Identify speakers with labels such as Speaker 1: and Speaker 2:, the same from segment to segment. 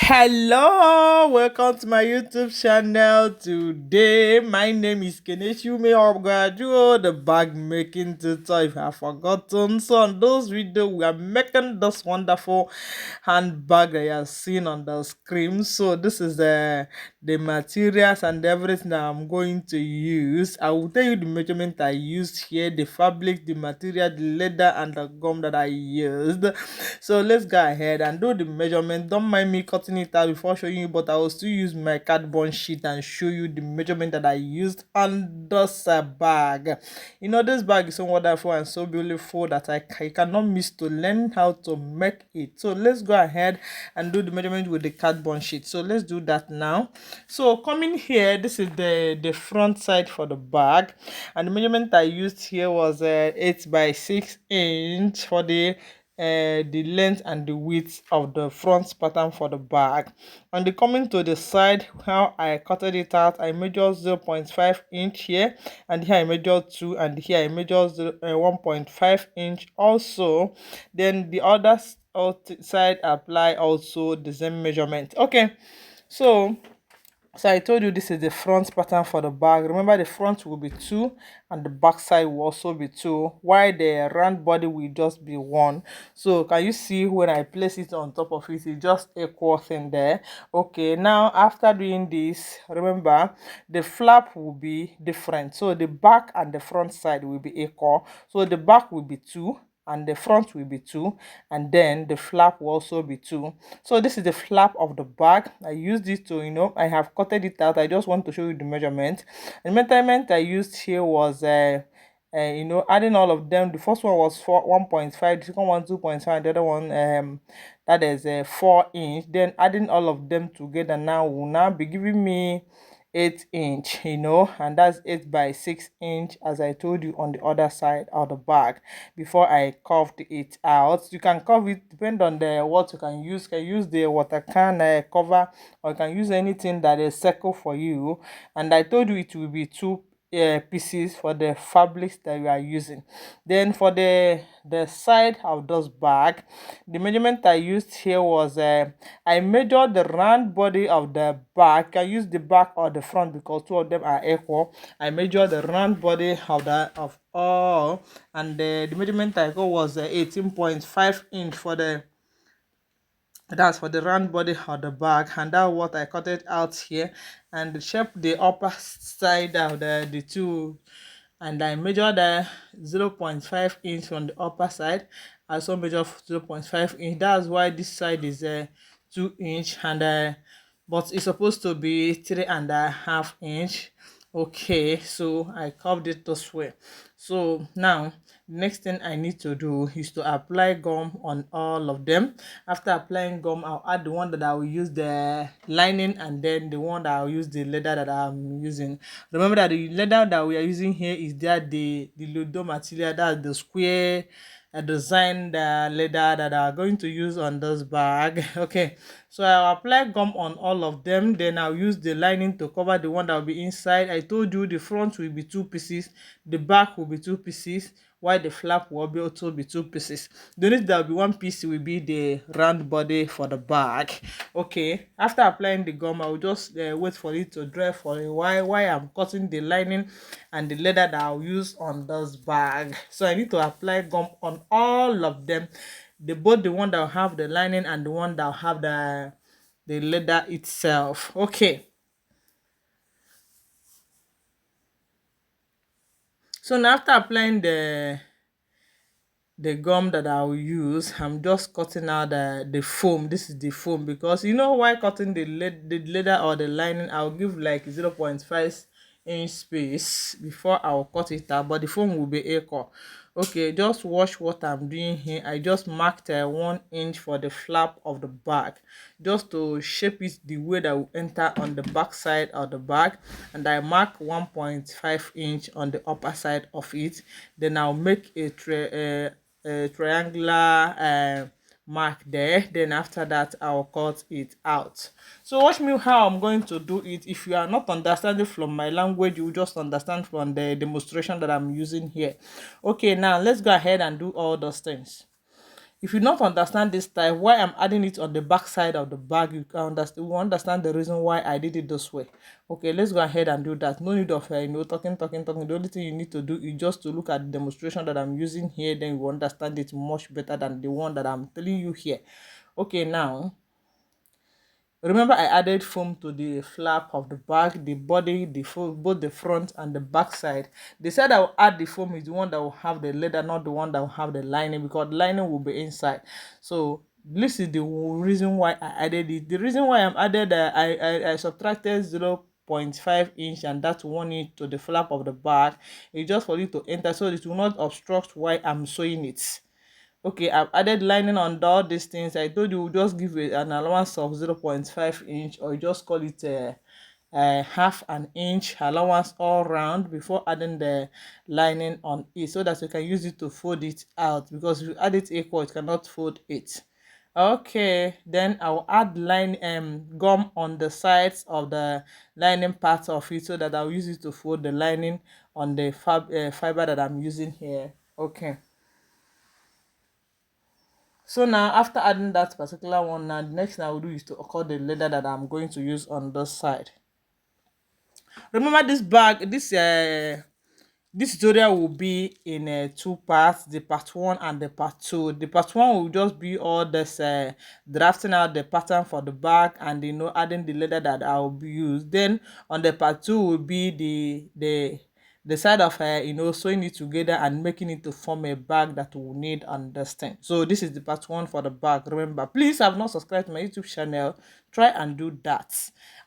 Speaker 1: Hello, welcome to my YouTube channel. Today, my name is Keneshume Obgajuo, the bag making tutor. If you have forgotten, so on those videos, we are making this wonderful handbag that you have seen on the screen. So this is the materials and everything that I'm going to use. I will tell you the measurement I used here, the fabric, the material, the leather, and the gum that I used. So let's go ahead and do the measurement. Don't mind me cutting it out before showing you, but I will still use my cardboard sheet and show you the measurement that I used on this bag. You know, this bag is so wonderful and so beautiful that I cannot miss to learn how to make it. So let's go ahead and do the measurement with the cardboard sheet. So let's do that now. So coming here, this is the front side for the bag, and the measurement I used here was 8 by 6 inch for the length and the width of the front pattern for the bag. And the coming to the side, how I cutted it out, I measured 0.5 inch here, and here I measured 2, and here I measured 1.5 inch also. Then the other side apply also the same measurement. Okay, so I told you this is the front pattern for the bag. Remember, the front will be 2 and the back side will also be 2, while the round body will just be 1. So can you see when I place it on top of it, it's just equal thing there. Okay, now after doing this, remember the flap will be different. So the back and the front side will be equal. So the back will be 2 and the front will be 2, and then the flap will also be 2. So this is the flap of the bag. I used it to, I have cutted it out. I just want to show you the measurement. The measurement I used here was adding all of them. The first one was 1.5, the second one 2.5, the other one that is 4 inch. Then adding all of them together now will now be giving me 8 inch, and that's 8 by 6 inch, as I told you on the other side of the bag before I carved it out. You can carve it depend on the what you can use. You can use the water can cover, or you can use anything that is circle for you. And I told you it will be two pieces for the fabrics that you are using. Then for the side of this bag, the measurement I used here was I measured the round body of the bag. I use the back or the front because two of them are equal. I measured the round body of all, and the measurement I got was 18.5 inch for the that's for the round body of the bag, and that's what I cut it out here. And the shape the upper side of the two, and I measured 0.5 inch on the upper side. I also measure 0.5 inch. That's why this side is 2 inch, and but it's supposed to be 3.5 inch. Okay, so I curved it this way. So now the next thing I need to do is to apply gum on all of them. After applying gum, I'll add the one that I will use the lining, and then the one that I'll use the leather that I'm using. Remember that the leather that we are using here is that the Lodo material, that's the square design the leather that I'm going to use on this bag. Okay, so I'll apply gum on all of them, then I'll use the lining to cover the one that will be inside. I told you the front will be 2 pieces, the back will be 2 pieces, while the flap will be also be 2 pieces. The only that will be 1 piece will be the round body for the bag. Okay, after applying the gum, I will just wait for it to dry for a while I'm cutting the lining and the leather that I'll use on this bag. So I need to apply gum on all of them, both the one that will have the lining and the one that will have the leather itself. Okay, so now after applying the gum that I will use, I'm just cutting out the foam. This is the foam, because you know why cutting the leather or the lining, I'll give like 0.5 inch space before I'll cut it out, but the foam will be equal. Okay, just watch what I'm doing here. I just marked 1 inch for the flap of the bag, just to shape it the way that will enter on the back side of the bag, and I mark 1.5 inch on the upper side of it. Then I'll make a triangular mark there. Then after that, I'll cut it out. So watch me how I'm going to do it. If you are not understanding from my language, you will just understand from the demonstration that I'm using here. Okay, now let's go ahead and do all those things. If you not understand this type, why I'm adding it on the back side of the bag, you can understand, you understand the reason why I did it this way. Okay, let's go ahead and do that. No need of talking. The only thing you need to do is just to look at the demonstration that I'm using here, then you understand it much better than the one that I'm telling you here. Okay, now remember, I added foam to the flap of the bag, the body, both the front and the back side. They said I will add the foam is the one that will have the leather, not the one that will have the lining, because the lining will be inside. So this is the reason why I added it. The reason why I'm added, I subtracted 0.5 inch and that 1 inch to the flap of the bag. It's just for it to enter, so it will not obstruct why I'm sewing it. Okay, I've added lining on all these things. I told you we'll just give it an allowance of 0.5 inch, or you just call it a half an inch allowance all round before adding the lining on it, so that you can use it to fold it out, because if you add it equal, it cannot fold it. Okay, then I'll add line gum on the sides of the lining part of it, so that I'll use it to fold the lining on the fiber that I'm using here. Okay, so now after adding that particular one, now the next thing I will do is to cut the leather that I'm going to use on this side. Remember, this bag, this tutorial will be in two parts, the part one and the part two. The part one will just be all this drafting out the pattern for the bag, and adding the leather that I will be used. Then on the part two will be the side of sewing it together and making it to form a bag that will need on this thing. So this is the part one for the bag. Remember, please have not subscribed to my YouTube channel, try and do that,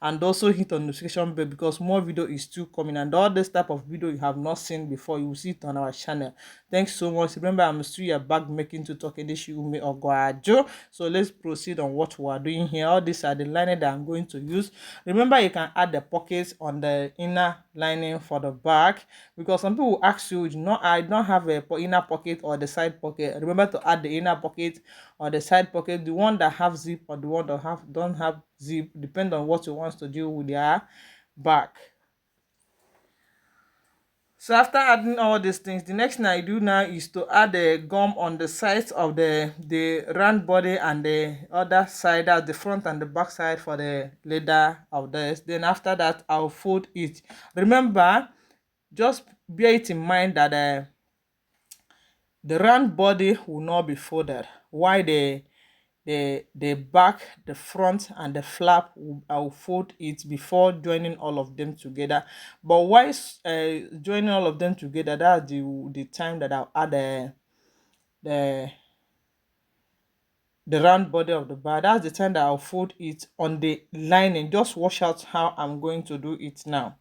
Speaker 1: and also hit on notification bell, because more video is still coming, and all this type of video you have not seen before, you will see it on our channel. Thanks so much. Remember, I'm still your bag making tutor Keneshi Ume Ogwajo. So let's proceed on what we are doing here. All these are the lining that I'm going to use. Remember, you can add the pockets on the inner lining for the back, because some people will ask you, I don't have a inner pocket or the side pocket. Remember to add the inner pocket or the side pocket, the one that have zip or the one that don't have zip, depend on what you want to do with their back. So after adding all these things, the next thing I do now is to add the gum on the sides of the round body and the other side, that's the front and the back side for the leather of this. Then after that, I'll fold it. Remember, just bear it in mind that the round body will not be folded, while the back, the front and the flap I'll fold it before joining all of them together. But whilst joining all of them together, that's the time that I'll add the the round body of the bar. That's the time that I'll fold it on the lining. Just watch out how I'm going to do it now.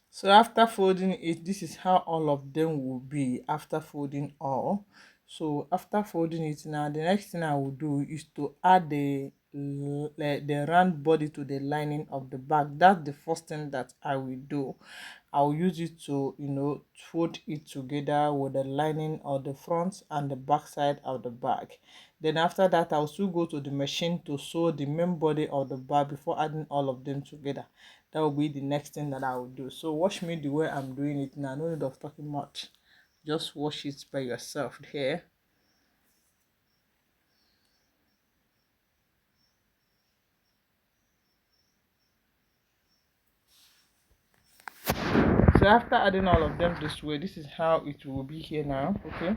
Speaker 1: So after folding it, this is how all of them will be after folding all. So after folding it, now the next thing I will do is to add the round body to the lining of the back. That's the first thing that I will do. I'll use it to fold it together with the lining of the front and the back side of the bag. Then after that, I'll still go to the machine to sew the main body of the bag before adding all of them together. That will be the next thing that I will do. So watch me the way I'm doing it now. No need of talking much, just watch it by yourself here. So after adding all of them this way, this is how it will be here now. Okay,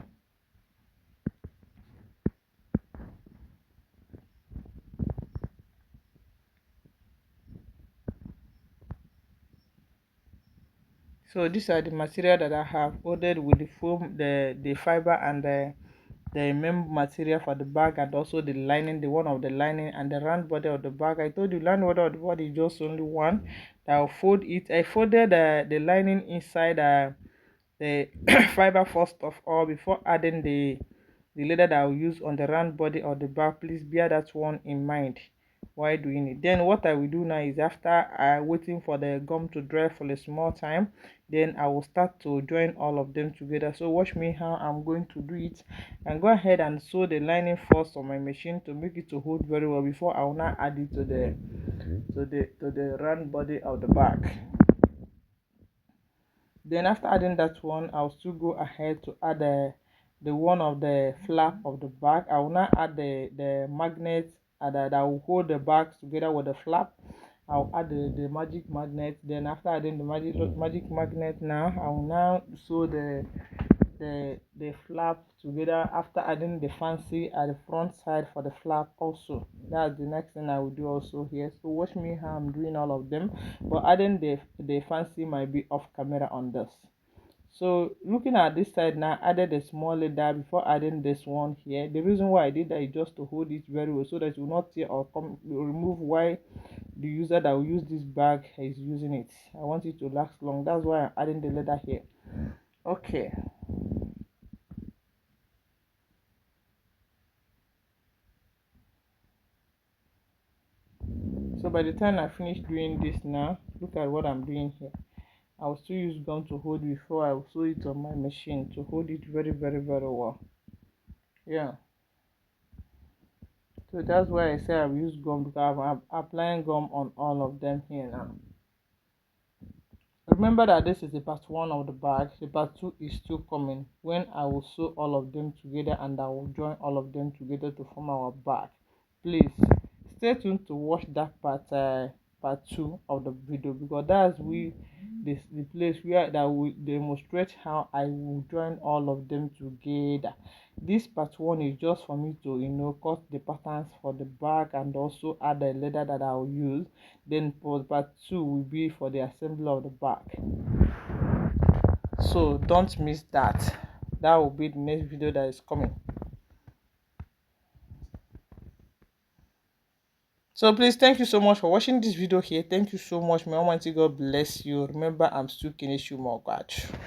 Speaker 1: so these are the material that I have ordered with the foam, the fiber and the the main material for the bag, and also the lining, the one of the lining and the round body of the bag. I told you round body of the body is just only one. I'll fold it. I folded the lining inside the fiber first of all before adding the leather that I'll use on the round body of the bag. Please bear that one in mind while doing it. Then what I will do now is, after waiting for the gum to dry for a small time, then I will start to join all of them together. So watch me how I'm going to do it, and go ahead and sew the lining first on my machine to make it to hold very well before I will now add it to the round body of the bag. Then after adding that one, I'll still go ahead to add the one of the flap of the bag. I will now add the magnet that will hold the bag together with the flap. I'll add the magic magnet. Then after adding the magic magnet, now I will now sew the flap together after adding the fancy at the front side for the flap also. That's the next thing I will do also here. So watch me how I'm doing all of them, but adding the fancy might be off camera on this. So looking at this side now, added a small leather before adding this one here. The reason why I did that is just to hold it very well so that it will not tear or remove while the user that will use this bag is using it. I want it to last long. That's why I'm adding the leather here. Okay. So by the time I finish doing this now, look at what I'm doing here. I'll still use gum to hold before I will sew it on my machine to hold it very well. Yeah. So that's why I say I've used gum, because I'm applying gum on all of them here now. Remember that this is the part 1 of the bag. The part 2 is still coming when I will sew all of them together, and I will join all of them together to form our bag. Please stay tuned to watch that part 2 of the video, because that's the place where that will demonstrate how I will join all of them together. This part 1 is just for me to cut the patterns for the bag and also add the leather that I will use. Then for part 2 will be for the assembly of the bag. So don't miss that. That will be the next video that is coming. So please, thank you so much for watching this video here. Thank you so much. May Almighty God bless you. Remember, I'm still Kinesu Mogwaj.